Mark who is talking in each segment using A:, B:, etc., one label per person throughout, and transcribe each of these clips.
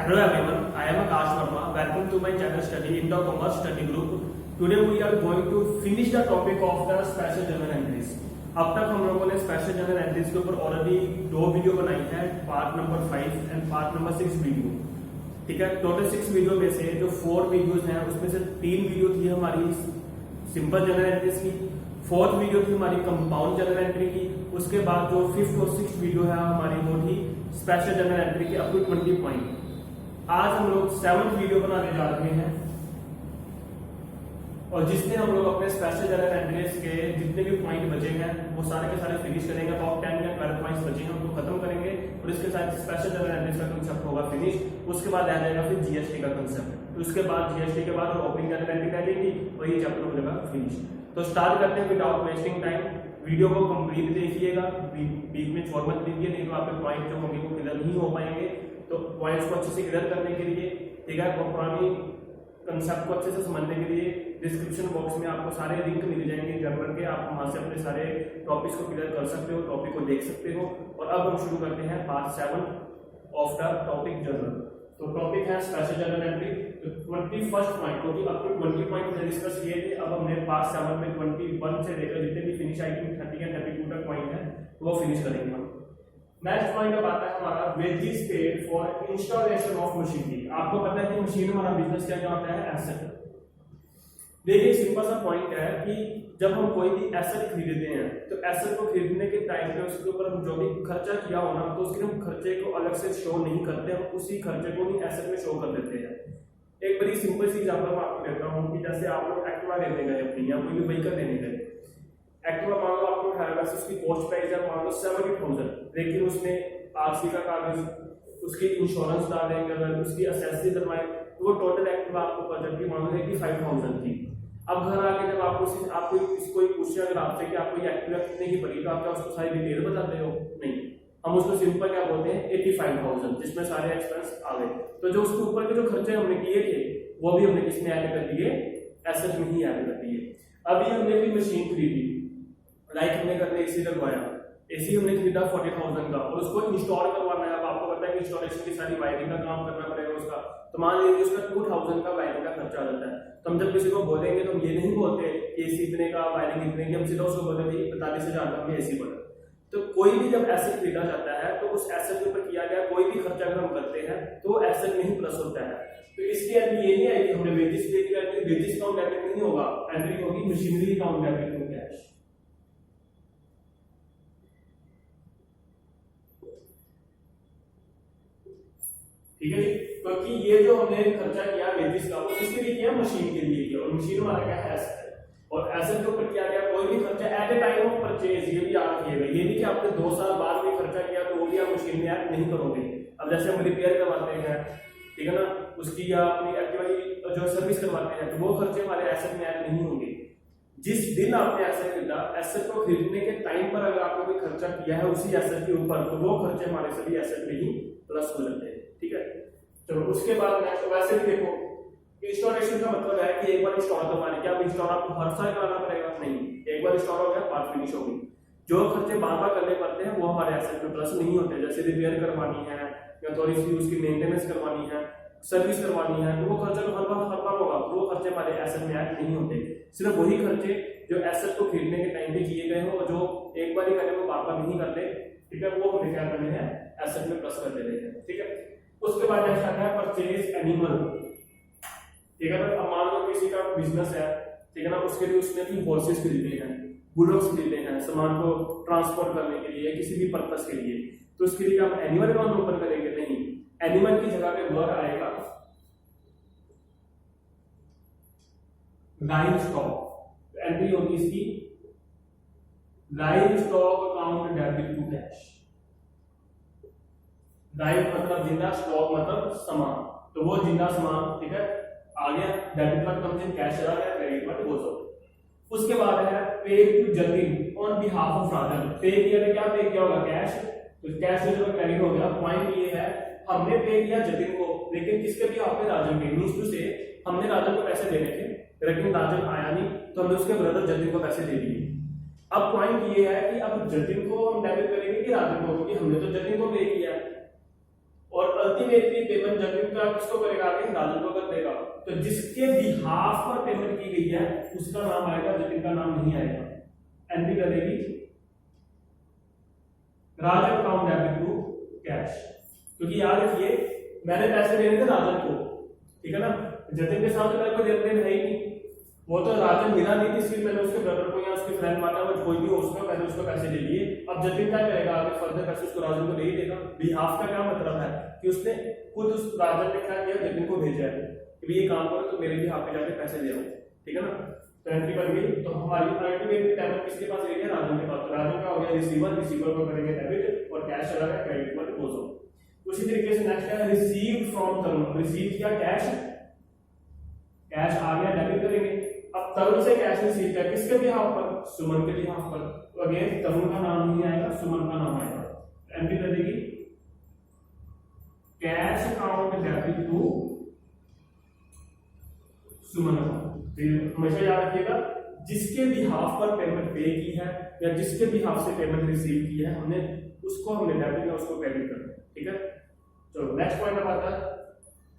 A: Hello everyone, I am Akash Verma. Welcome to my channel Study in the Commerce Study Group. Today we are going to finish the topic of the special journal entries. अब तक हम लोगों ने special journal entries के ऊपर already 2 video बनाई है, part number 5 and part number 6 video. ठीक है, टोटल 6 वीडियो में से जो 4 वीडियोस हैं उसमें से 3 वीडियो थी हमारी सिंपल जर्नल एंट्रीज की, 4th वीडियो थी हमारी कंपाउंड जर्नल एंट्री की, उसके बाद जो 5th और 6th वीडियो है हमारी वो थी स्पेशल जर्नल एंट्री की अप टू 20 पॉइंट। आज हम लोग 7th वीडियो बनाने जा रहे हैं और जिसमें हम लोग अपने स्पेशल जर्नल एंट्रीज के जितने भी पॉइंट बचे हैं वो सारे के सारे फिनिश करेंगे। टॉप 10 या 12 पॉइंट्स बचे हैं उनको खत्म करेंगे और इसके साथ स्पेशल जर्नल एंट्रीज का कंसेप्ट होगा फिनिश। उसके बाद आ जाएगा फिर जीएसटी का कंसेप्ट, तो उसके बाद जीएसटी के बाद ओपनिंग जर्नल एंट्री रह जाएगी और ये चैप्टर हो जाएगा फिनिश। तो स्टार्ट करते हैं विदाउट वेस्टिंग टाइम। वीडियो को कंप्लीट देखिएगा, बीच में छोड़ मत दीजिए, नहीं तो आपके पॉइंट जो होंगे वो क्लियर नहीं हो पाएंगे। तो पॉइंट्स को अच्छे से क्लियर करने के लिए, ठीक है, पुरानी कंसेप्ट को अच्छे से समझने के लिए डिस्क्रिप्शन बॉक्स में आपको सारे लिंक मिल जाएंगे जर्नल के, आप वहां से अपने सारे टॉपिक्स को क्लियर कर सकते हो, टॉपिक को देख सकते हो। और अब हम शुरू करते हैं part 7 of the topic journal. तो टॉपिक है special journal entry. 21st point, क्योंकि अब तक 20 पॉइंट डिस्कस किए थे, अब हमने पार्ट 7 में 21 से लेकर जितने भी फिनिश आई थी 30 या 32 तक पॉइंट है वो फिनिश करेंगे हम। नेक्स्ट पॉइंट अब आता है हमारा wages paid for installation of machinery. आपको पता है कि मशीन हमारा बिजनेस क्या होता है, एसेट। देखिए सिंपल सा पॉइंट है कि जब हम कोई भी एसेट खरीदते हैं तो एसेट को खरीदने के टाइम पे उसके ऊपर हम जो भी खर्चा किया होना तो उसके हम खर्चे को अलग से शो नहीं करते, हम उसी खर्चे को ही एसेट में शो कर देते हैं। एक बड़ी सिंपल सी एग्जांपल मैं आपको देता हूँ कि जैसे आप लोग एक्टिवा लेने गए अपनी या कोई भी व्हीकल लेने गए, एक्टिवा मान लो आपको उठाया, वैसे उसकी कॉस्ट प्राइस है मान लो 70,000, लेकिन उसने आरसी का कागज, उसकी इंश्योरेंस डालेंगे, अगर उसकी एसेसरी करवाएं तो वो टोटल एक्टिवा आपको पड़ जाती है मान लो 85,000 की। अब घर आके जब आपको कोई पूछे अगर आपसे कि आपको ये एक्टिवा कितने की पड़ी तो आप क्या उसको सारी डिटेल बताते हो? नहीं, हम उसको सिंपल क्या बोलते हैं 85,000, जिसमें सारे एक्सपेंस आ गए। तो जो उसके ऊपर के जो खर्चे हमने किए थे वो भी हमने किसमें ऐड कर दिए, एसेट में ही ऐड कर दिए। अभी हमने भी मशीन खरीदी, लाइक हमने करने एसी लगवाया, एसी हमने खरीदा 40,000 का और उसको इंस्टॉल करवाना है। अब आपको पता है कि इंस्टॉलेशन की सारी वायरिंग का काम करना पड़ेगा उसका, तो मान लीजिए उसका 2,000 का वायरिंग का खर्चा आ जाता है। तो हम जब किसी को बोलेंगे तो हम ये नहीं बोलते कि एसी इतने का, वायरिंग इतने की, हम सीधा उसको बोलते हैं 45,000 का एसी पड़ा। तो कोई भी जब एसेट खरीदा जाता है तो उस एसेट के ऊपर किया गया कोई भी खर्चा अगर हम करते हैं तो एसेट में ही प्लस होता है। तो इसलिए अभी ये नहीं है कि हमने वेजेस पे किया, वेजेस काउंट डेबिट नहीं होगा, एंट्री होगी machinery account debit to cash. ठीक है जी, क्योंकि ये जो हमने खर्चा किया वेजेस का वो किसके लिए किया, मशीन के लिए किया, और मशीन हमारा क्या है, एसेट है। और एसेट के ऊपर किया गया कोई भी खर्चा at a time of purchase, ये भी याद रखिएगा, ये नहीं कि आपने 2 साल बाद भी खर्चा किया तो वो भी आप मशीन में ऐड नहीं करोगे। अब जैसे हम रिपेयर करवाते हैं, ठीक है ना, उसकी या अपनी एक्टिवा की जो सर्विस करवाते हैं तो वो खर्चे हमारे एसेट में ऐड नहीं होंगे। जिस दिन आपने एसेट खरीदा, एसेट को खरीदने के टाइम पर अगर आपने कोई खर्चा किया है उसी एसेट के ऊपर तो वो खर्चे हमारे सभी एसेट में ही प्लस हो जाते हैं। ठीक है, चलो उसके बाद नेक्स्ट वैसे भी देखो इंस्टॉलेशन का मतलब है कि एक बार इंस्टॉल करवाने, क्या इंस्टॉल आपको हर साल कराना पड़ेगा? नहीं, एक बार इंस्टॉल हो गया बात फिनिश हो गई। जो खर्चे बार बार करने पड़ते हैं वो हमारे एसेट में प्लस नहीं होते, जैसे रिपेयर करवानी है या थोड़ी सी उसकी मेंटेनेंस करवानी है, सर्विस करवानी है, तो वो खर्चा तो हर बार होगा, तो वो खर्चे हमारे एसेट में ऐड नहीं होते। सिर्फ वही खर्चे जो एसेट को खरीदने के टाइम पे किए गए हो और जो एक बार ही करें वो बार बार नहीं करते, ठीक है, वो हमें क्या करने हैं, एसेट में प्लस कर देते हैं। ठीक है, उसके बाद नेक्स्ट आता है परचेज एनिमल। ठीक है, अब मान लो किसी का बिजनेस है, ठीक है ना, उसके लिए उसने भी हॉर्सेस खरीदे हैं, बुलॉक्स खरीदे हैं सामान को ट्रांसपोर्ट करने के लिए, किसी भी पर्पस के लिए, तो उसके लिए हम एनिमल अकाउंट ओपन करेंगे? नहीं, एनिमल की जगह पे वर्ड आएगा लाइव स्टॉक। एंट्री होगी इसकी live stock account debit to cash. Live मतलब जिंदा, स्टॉक मतलब सामान, तो वो जिंदा सामान, ठीक है, आ गया, डेबिट पर कम कैश चला गया, क्रेडिट पर डिपॉजिट। उसके बाद है pay to Jatin on behalf of Rajan. Pay किया तो क्या पे किया होगा, कैश, तो कैश से जो क्रेडिट हो गया। पॉइंट ये है हमने पे किया जतिन को, लेकिन किसके भी आप पे, राजन के, मींस टू से हमने राजन को पैसे देने थे लेकिन राजन आया नहीं तो हमने उसके ब्रदर जतिन को पैसे दे दिए। अब पॉइंट ये है कि अब जतिन को हम डेबिट करेंगे कि राजन को, क्योंकि हमने तो जतिन को पे किया, और अल्टीमेटली पेमेंट जतिन का किसको करेगा, आगे राजन को कर देगा। तो जिसके बिहाफ पर पेमेंट की गई है उसका नाम आएगा, जतिन का नाम नहीं आएगा। एंट्री करेगी राजन अकाउंट डेबिट टू कैश, क्योंकि याद रखिए मैंने पैसे देने थे राजन को, ठीक है ना, जतिन के साथ तो मेरे को लेन देन है ही नहीं, वो तो राजन मिला नहीं थी, इसलिए मैंने उसके ब्रदर को या उसके फ्रेंड माना वो कोई भी हो उसको, मैंने उसको पैसे दे दिए। अब जतिन क्या करेगा, आगे फर्दर पैसे उसको राजन को नहीं देगा। बिहाफ का क्या मतलब है कि उसने खुद उस राजन ने क्या किया, जतिन को भेजा है कि ये काम करो तो मेरे बिहाफ पे जाके पैसे दे आओ, ठीक है ना। तो एंट्री बन गई। तो हमारी अल्टीमेट पेमेंट किसके पास गई है, राजन के पास। तो राजन का हो गया रिसीवर, रिसीवर को करेंगे डेबिट और कैश चला गया क्रेडिट पर डिपोजिट। उसी तरीके से नेक्स्ट है रिसीव्ड फ्रॉम तरुण, रिसीव किया कैश, कैश आ गया डेबिट करेंगे। अब तरुण से कैश रिसीव किया किसके बिहाफ पर, सुमन के बिहाफ पर। तो अगेन तरुण का नाम नहीं आएगा, सुमन का नाम आएगा। एंट्री कर देगी cash account debit to Suman account. हमेशा याद रखिएगा जिसके बिहाफ पर पेमेंट पे की है या जिसके बिहाफ से पेमेंट रिसीव की है हमने उसको हमने डेबिट या उसको क्रेडिट करना है, ठीक है। चलो नेक्स्ट पॉइंट अब आता है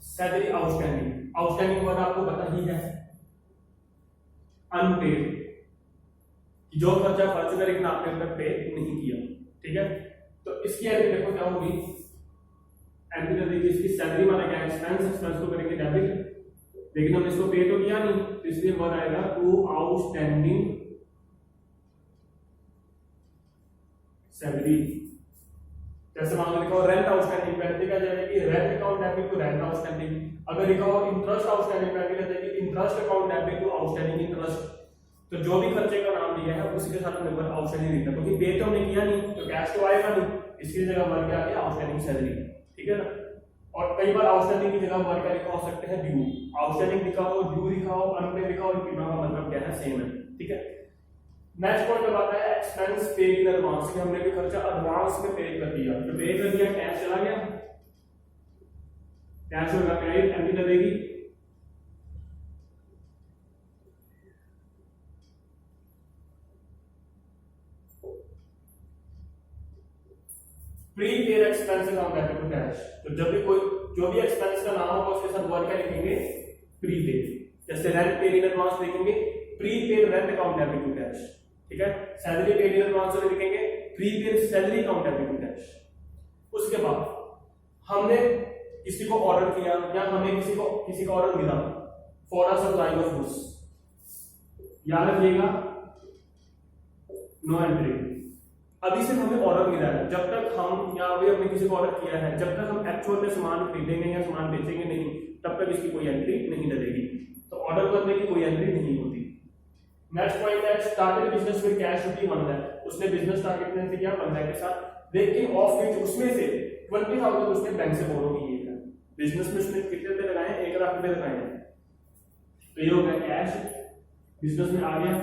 A: सैलरी आउटस्टैंडिंग। आउटस्टैंडिंग वर्ड आपको पता ही है, अनपेड, जो खर्चा खर्च कर लेकिन आपने अब तक पे नहीं किया, ठीक है। तो इसकी एंट्री देखो क्या होगी, एंट्री कर दीजिए इसकी सैलरी माना क्या, एक्सपेंस, एक्सपेंस को करेंगे डेबिट, लेकिन हमने इसको पे तो किया नहीं, तो इसलिए वर्ड आएगा टू आउटस्टैंडिंग सैलरी। जैसे मान लो लिखा हो रेंट आउटस्टैंडिंग, पेनल्टी क्या जाएगी, rent account debit to rent outstanding. अगर लिखा हो इंटरेस्ट आउटस्टैंडिंग, पेनल्टी क्या जाएगी, interest account debit to outstanding interest. तो जो भी खर्चे का नाम दिया है उसी के साथ हमने वर्ड आउटस्टैंडिंग लिखा, क्योंकि पे तो हमने किया नहीं तो कैश तो आएगा नहीं, इसकी जगह वर्ड क्या आ गया, आउटस्टैंडिंग सैलरी, ठीक है ना। और कई बार आउटस्टैंडिंग की जगह वर्ड क्या लिखा हो सकते हैं, ड्यू। आउटस्टैंडिंग लिखा हो, ड्यू लिखा हो, अनपेड लिखा हो, तीनों का मतलब क्या है, सेम है, ठीक है। नेक्स्ट पॉइंट अब आता है एक्सपेंस पेड इन एडवांस, कि हमने भी खर्चा एडवांस में पे कर दिया, तो पे कर दिया कैश चला गया, कैश होगा क्रेडिट, एंट्री कर देगी prepaid expense account debit to cash. तो जब भी कोई जो भी एक्सपेंस का नाम होगा उसके साथ वर्ड क्या लिखेंगे, प्रीपेड। जैसे रेंट पेड इन एडवांस लिखेंगे prepaid rent account debit to cash, ठीक है। सैलरी पेड इन एडवांस में लिखेंगे prepaid salary account debit to cash. उसके बाद हमने किसी को ऑर्डर किया या हमें किसी का ऑर्डर मिला for a supply of goods, याद रखिएगा नो एंट्री। अभी सिर्फ हमें ऑर्डर मिला है, जब तक हम या अभी हमने किसी को ऑर्डर किया है, जब तक हम एक्चुअल में सामान खरीदेंगे या सामान बेचेंगे नहीं तब तक इसकी कोई एंट्री नहीं डलेगी। तो ऑर्डर करने की कोई एंट्री नहीं होती। नेक्स्ट पॉइंट है स्टार्टेड बिजनेस विद कैश रुपी 1 लाख। उसने बिजनेस स्टार्ट कितने से किया, 1 लाख के साथ, लेकिन ऑफ विच उसमें से 20,000 उसने बैंक से बोरो किए हैं। बिजनेस में उसने कितने रुपए लगाए, 1 लाख रुपए लगाए हैं। तो ये हो गया कैश, बिजनेस में आ गया।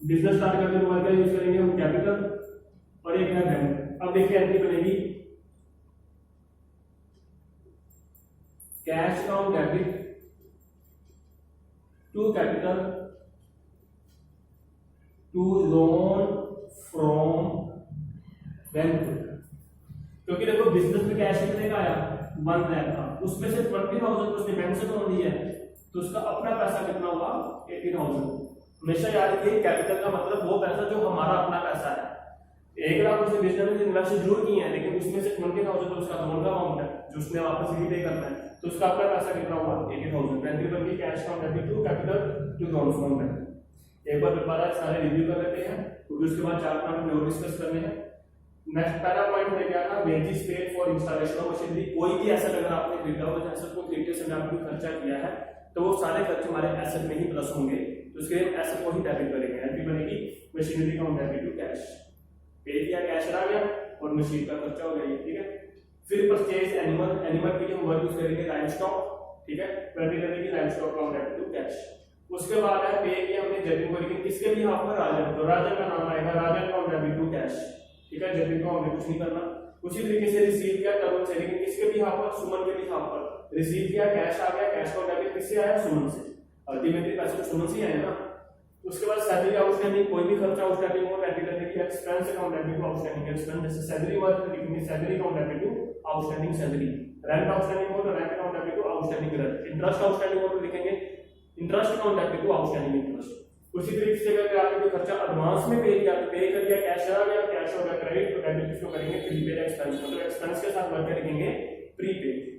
A: बिजनेस स्टार्ट करने के बाद क्या यूज करेंगे हम, कैपिटल, और एक है बैंक। अब देखिए एंट्री बनेगी cash account debit to capital to loan from bank. क्योंकि देखो बिजनेस में कैश कितने का आया, 1 लाख का, उसमें से 20,000 उसने बैंक से लोन लिया है, तो उसका अपना पैसा कितना हुआ, 80,000। हमेशा याद रखिए कैपिटल का मतलब वो पैसा जो हमारा अपना पैसा है। 1 लाख उसने बिजनेस में इन्वेस्ट जरूर किए हैं, लेकिन उसमें से 20,000 तो उसका लोन का अमाउंट है जो उसने वापस रीपे करना है, तो उसका अपना पैसा कितना हुआ, 80,000। एंट्री बन cash account debit to capital to loan from bank. एक बार दोबारा सारे रिव्यू कर लेते हैं, क्योंकि उसके बाद 4 पॉइंट और डिस्कस करने हैं। नेक्स्ट पहला पॉइंट में क्या था, wages paid for installation of machinery. कोई भी एसेट अगर आपने खरीदा हो, एसेट को खरीदते समय आपने खर्चा किया है, तो वो सारे खर्चे हमारे एसेट में ही प्लस होंगे, तो उसके लिए एसेट को ही डेबिट करेंगे। एंट्री बनेगी machinery account debit to cash, pay किया कैश आ गया और मशीन का खर्चा हो गया, ठीक है। फिर परचेज एनिमल, एनिमल के लिए हम वर्ड यूज करेंगे लाइव स्टॉक, ठीक है। एंट्री करेंगे live stock account debit to cash. उसके बाद है पे किया हमने जतिन को, लेकिन किसके भी हाथ पर, राजन, तो राजन का नाम आएगा राजन अकाउंट डेबिट टू कैश, ठीक है। जतिन को हमने कुछ नहीं करना। उसी तरीके से रिसीव किया तरुण से, लेकिन किसके भी हाथ पर, सुमन के भी हाथ पर। रिसीव किया कैश आ गया, कैश का डेबिट किससे आया, सुमन से। अल्टीमेटली पैसे तो सुमन से ही आए ना। उसके बाद सैलरी आउटस्टैंडिंग, कोई भी खर्चा आउटस्टैंडिंग हो एंट्री करने की, expense account entry to outstanding expense, जैसे सैलरी हुआ तो लिखेंगे salary account entry to outstanding salary, rent outstanding हो तो rent account entry to outstanding rent, interest outstanding हो तो लिखेंगे interest account entry to outstanding interest. उसी तरीके से अगर आपने कोई खर्चा एडवांस में पे किया तो पे कर दिया, कैश आ गया, कैश हो गया क्रेडिट, तो डेबिट किसको करेंगे, प्रीपेड एक्सपेंस, मतलब एक्सपेंस के साथ वर्क करेंगे प्रीपेड।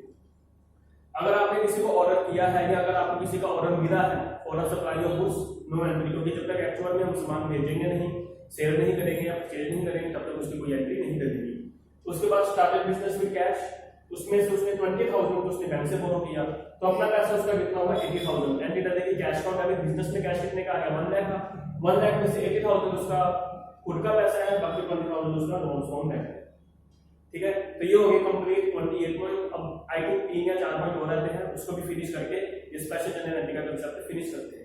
A: अगर आपने किसी को ऑर्डर किया है या अगर आपको किसी का ऑर्डर मिला है, order supply of goods no entry, क्योंकि जब तक एक्चुअल में हम सामान भेजेंगे नहीं, सेल नहीं करेंगे या परचेज नहीं करेंगे तब तक उसकी कोई एंट्री नहीं करेगी। उसके बाद स्टार्टेड बिजनेस विद कैश, उसमें से उसने 20,000 उसने बैंक से बोरो किया तो अपना पैसा उसका कितना होगा 80,000, एंट्री डालेगी कैश अकाउंट है, बिजनेस में कैश कितने का आया 1 लाख का, 1 लाख में से 80,000 उसका खुद का पैसा है, बाकी 20,000 उसका लोन फॉर्म है। ठीक है, तो ये हो गई कंप्लीट 28 पॉइंट। अब आई थिंक 3 या 4 पॉइंट हो रहते हैं, उसको भी फिनिश करके ये स्पेशल जनरल एंट्री का कांसेप्ट फिनिश करते हैं।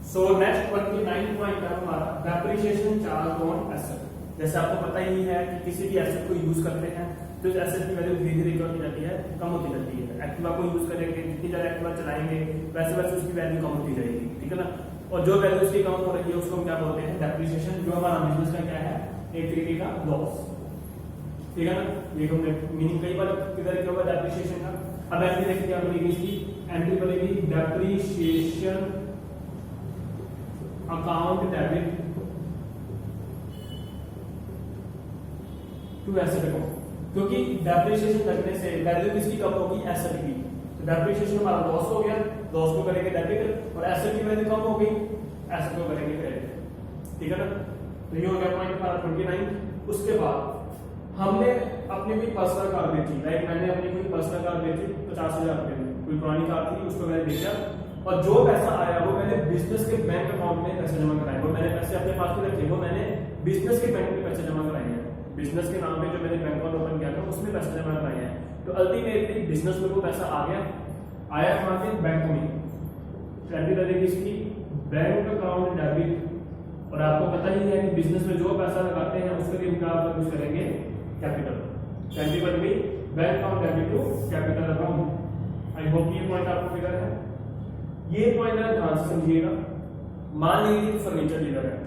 A: सो नेक्स्ट 29 पॉइंट है हमारा डेप्रिसिएशन चार्ज ऑन एसेट। जैसे आपको पता ही है कि किसी भी एसेट को यूज करते हैं तो इस एसेट की वैल्यू धीरे धीरे क्या होती जाती है, कम होती जाती है। एक्टिवा को यूज करेंगे, जितनी ज्यादा एक्टिवा चलाएंगे वैसे वैसे उसकी वैल्यू कम होती जाएगी, ठीक है ना। और जो वैल्यू उसकी कम हो रही है उसको हम क्या बोलते हैं, डेप्रिसिएशन, जो हमारा बिजनेस का क्या है, एक तरीके का लॉस, ठीक है ना। ये हमने मीनिंग कई बार किधर क्या होगा डेप्रिसिएशन का। अब एंट्री देखिए क्या बनेगी इसकी, एंट्री बनेगी depreciation account debit to asset account, क्योंकि डेप्रिसिएशन लगने से वैल्यू किसकी कम होगी, एसेट की। तो डेप्रिसिएशन हमारा लॉस हो गया, लॉस को करेंगे डेबिट, और एसेट की वैल्यू कम हो गई, एसेट को करेंगे क्रेडिट, ठीक है ना। तो ये हो गया पॉइंट हमारा 29। उसके बाद हमने अपनी कोई पर्सनल कार बेची, लाइक मैंने अपनी कोई पर्सनल कार बेची 50,000 रुपए में, कोई पुरानी कार थी उसको मैंने बेचा और जो पैसा आया वो मैंने बिजनेस के बैंक अकाउंट में पैसे जमा कराए, वो मैंने पैसे अपने पास में रखे, वो मैंने बिजनेस के बैंक में पैसे जमा कराए हैं, बिजनेस के नाम पे जो मैंने बैंक अकाउंट ओपन किया था उसमें पैसे जमा कराए हैं। तो अल्टीमेटली बिजनेस में वो पैसा आ गया, आया कहां से, बैंक में। एंट्री लगेगी इसकी बैंक अकाउंट डेबिट, और आपको पता ही है कि बिजनेस में जो पैसा लगाते हैं उसके लिए क्या यूज करेंगे, कैपिटल। एंट्री बन गई bank account debit to capital account. I hope ये पॉइंट आपको क्लियर है। ये पॉइंट आप ध्यान से समझिएगा। मान लीजिए फर्नीचर डीलर है,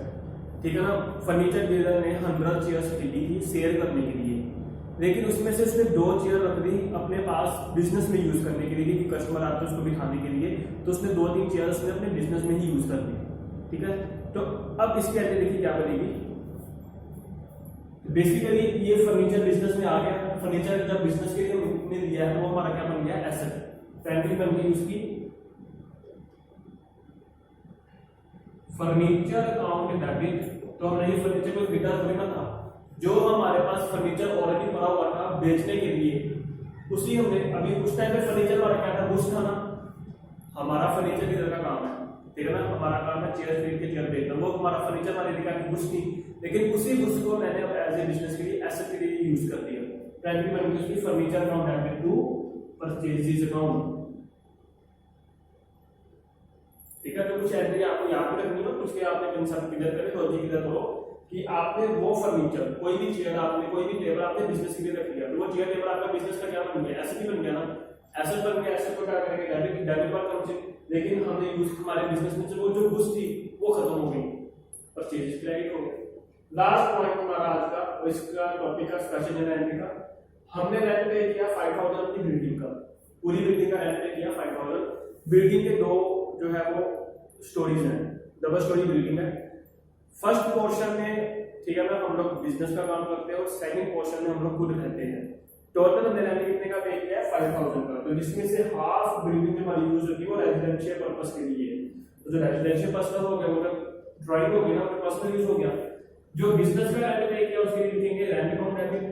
A: ठीक है ना, फर्नीचर डीलर ने 100 चेयर्स खरीदी थी सेल करने के लिए, लेकिन उसमें से उसने 2 चेयर रख दी अपने पास बिजनेस में यूज करने के लिए कि कस्टमर आते हैं उसको बिठाने के लिए, तो उसने 2-3 चेयर उसने अपने बिजनेस में ही यूज कर दी, ठीक है। तो अब इसकी एंट्री देखिए क्या बनेगी, बेसिकली ये फर्नीचर बिजनेस में आ गया, फर्नीचर जब बिजनेस के लिए हमने लिया है तो वो हमारा क्या बन गया, एसेट। एंट्री बन गई उसकी फर्नीचर अकाउंट डेबिट। तो हमने ये फर्नीचर को खरीदा थोड़ी ना था, जो हमारे पास फर्नीचर ऑलरेडी पड़ा हुआ था बेचने के लिए, उसी हमने अभी उस टाइम पे फर्नीचर हमारा क्या था, गुड्स था ना, हमारा फर्नीचर डीलर का काम है, ठीक है ना, हमारा काम है चेयर खरीद के चेयर बेचना, वो हमारा फर्नीचर वाले लिखा कि गुड्स थी, लेकिन उसी गुड्स को मैंने अब एज ए बिजनेस के लिए एसेट के लिए यूज कर दिया। एंट्री बन गई उसकी furniture account debit to purchases account, ठीक है। तो कुछ एंट्री आपको याद भी रखनी हो, कुछ के आपने कंसेप्ट क्लियर करें, लॉजिक क्लियर करो कि आपने वो फर्नीचर, कोई भी चेयर आपने, कोई भी टेबल आपने बिजनेस के लिए रख लिया, तो वो चेयर टेबल आपका बिजनेस का क्या बन गया, एसेट ही बन गया ना। एसेट बन गया, एसेट को क्या करेंगे, डेबिट, डेबिट पर कम से, लेकिन हमने यूज हमारे बिजनेस में से वो जो गुड्स थी वो खत्म हो गई, परचेज क्रेडिट हो गया। लास्ट पॉइंट हमारा आज का, इसका टॉपिक का स्पेशल जनरल एंट्री का, हमने रेंट पे किया 5,000 अपनी बिल्डिंग का, पूरी बिल्डिंग का रेंट पे किया 5,000। बिल्डिंग के 2 जो है वो स्टोरीज हैं, डबल स्टोरी बिल्डिंग है। फर्स्ट पोर्शन में, ठीक है ना, हम लोग बिजनेस का काम करते हैं और सेकंड पोर्शन में हम लोग खुद रहते हैं। टोटल हमने रेंट कितने का पे किया है, 5,000 का, तो जिसमें से हाफ बिल्डिंग जो हमारी यूज होती है वो रेजिडेंशियल पर्पस के लिए है। तो जो रेजिडेंशियल पर्पस हो गया वो ड्राइंग हो गई ना, वो पर्सनल यूज हो गया। जो बिजनेस का रेंट पे किया उसके लिए लिखेंगे रेंट अकाउंट डेबिट,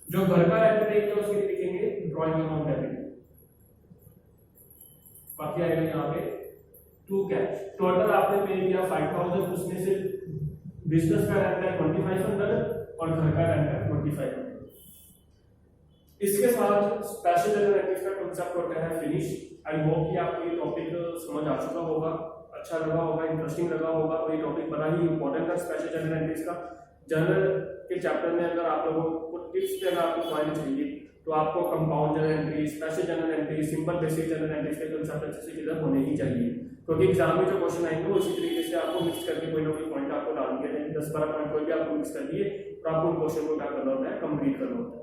A: जो घर का रेंट पे किया उसके लिए लिखेंगे ड्राइंग अकाउंट डेबिट। बाकी आएगा यहाँ पे टू कैश। टोटल आपने पे किया 5,000, उसमें से बिजनेस का रेंट है 2,500 और घर का रेंट है 2,500। इसके साथ स्पेशल जनरल एंट्रीज का कांसेप्ट होता है फिनिश। आई होप कि आपको ये टॉपिक समझ आ चुका होगा, अच्छा लगा होगा, इंटरेस्टिंग लगा होगा, और ये टॉपिक बड़ा ही इंपॉर्टेंट है स्पेशल जनरल एंट्रीज का। जनरल के चैप्टर में अगर आप लोगों को टिप्स पे अगर आपको पॉइंट चाहिए तो आपको compound general entry, special general entry, simple basic general entry के कंसेप्ट अच्छे से क्लियर होने ही चाहिए, क्योंकि एग्जाम में जो क्वेश्चन आएंगे वो इसी तरीके से आपको मिक्स करके कोई ना कोई पॉइंट आपको डाल दिया जाए, 10-12 पॉइंट कोई भी आपको मिक्स कर दिए तो आपको उन क्वेश्चन को क्या करना होता है, कंप्लीट करना होता है।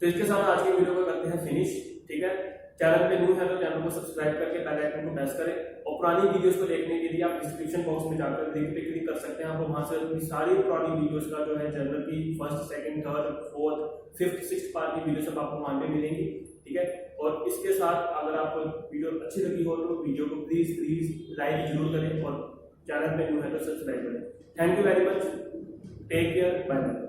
A: तो इसके साथ आज की वीडियो को करते हैं फिनिश। ठीक है, चैनल पे न्यू है तो चैनल को सब्सक्राइब करके बेल आइकन को प्रेस करें, और पुरानी वीडियोस को देखने के लिए आप डिस्क्रिप्शन बॉक्स में जाकर लिंक पे क्लिक कर सकते हैं। आपको वहां से सारी पुरानी वीडियोस का जो है जनरल की first, second, third, fourth, fifth, sixth part की वीडियो सब आपको वहां पे मिलेंगी। ठीक है, और इसके साथ अगर आपको वीडियो अच्छी लगी हो तो वीडियो को प्लीज लाइक जरूर करें, और चैनल पे न्यू है तो सब्सक्राइब करें। Thank you very much, take care, bye bye.